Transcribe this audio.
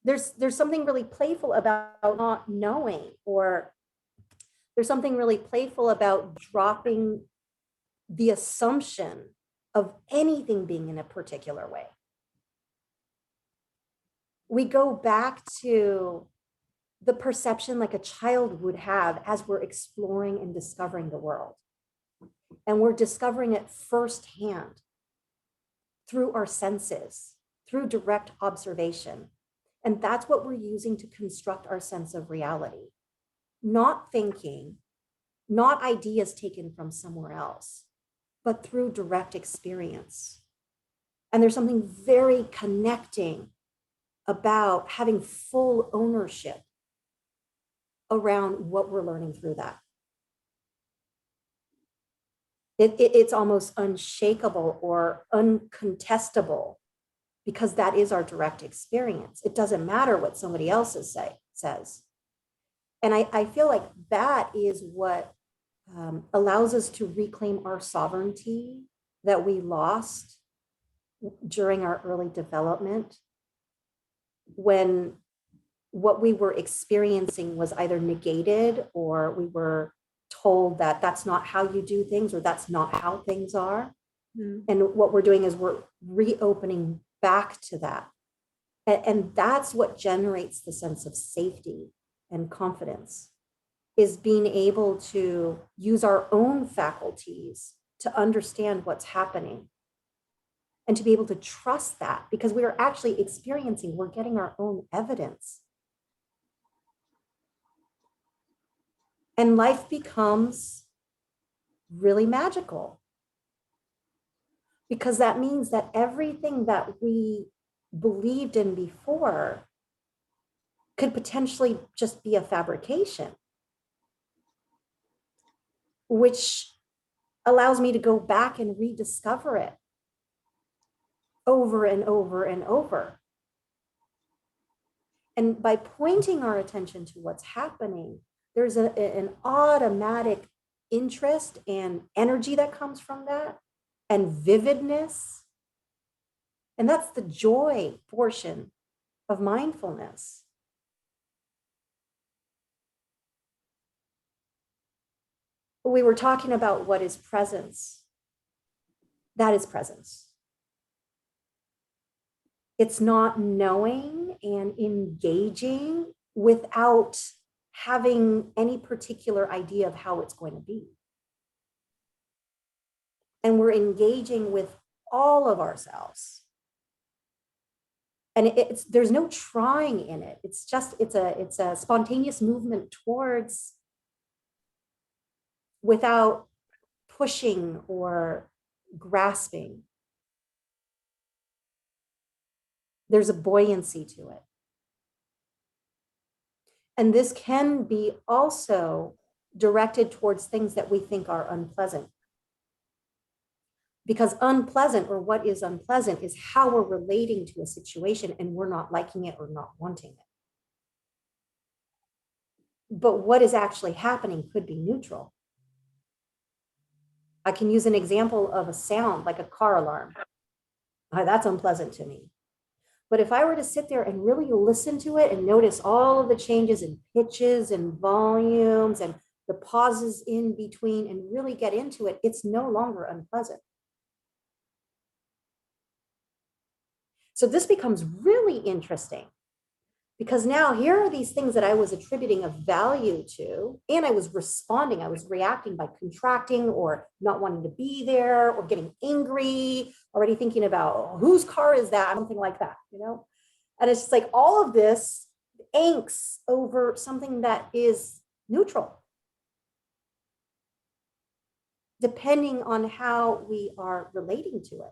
there's something really playful about not knowing, or there's something really playful about dropping the assumption of anything being in a particular way. We go back to the perception like a child would have as we're exploring and discovering the world. And we're discovering it firsthand through our senses, through direct observation. And that's what we're using to construct our sense of reality. Not thinking, not ideas taken from somewhere else, but through direct experience. And there's something very connecting about having full ownership around what we're learning through that. It's almost unshakable or uncontestable because that is our direct experience. It doesn't matter what somebody else says. And I feel like that is what allows us to reclaim our sovereignty that we lost during our early development, when what we were experiencing was either negated, or we were told that that's not how you do things, or that's not how things are. And what we're doing is we're reopening back to that. And that's what generates the sense of safety and confidence, is being able to use our own faculties to understand what's happening and to be able to trust that, because we are actually experiencing, we're getting our own evidence. And life becomes really magical, because that means that everything that we believed in before could potentially just be a fabrication, which allows me to go back and rediscover it over and over and over. And by pointing our attention to what's happening, there's an automatic interest and energy that comes from that, and vividness. And that's the joy portion of mindfulness. We were talking about what is presence. That is presence. It's not knowing and engaging without having any particular idea of how it's going to be. And we're engaging with all of ourselves. And there's no trying in it. It's a spontaneous movement towards, without pushing or grasping. There's a buoyancy to it. And this can be also directed towards things that we think are unpleasant. Because unpleasant, or what is unpleasant, is how we're relating to a situation and we're not liking it or not wanting it. But what is actually happening could be neutral. I can use an example of a sound like a car alarm. That's unpleasant to me. But if I were to sit there and really listen to it and notice all of the changes in pitches and volumes and the pauses in between and really get into it, it's no longer unpleasant. So this becomes really interesting, because now here are these things that I was attributing a value to, and I was responding, I was reacting by contracting or not wanting to be there or getting angry, already thinking about whose car is that, something like that, you know? And it's just like all of this angst over something that is neutral, depending on how we are relating to it.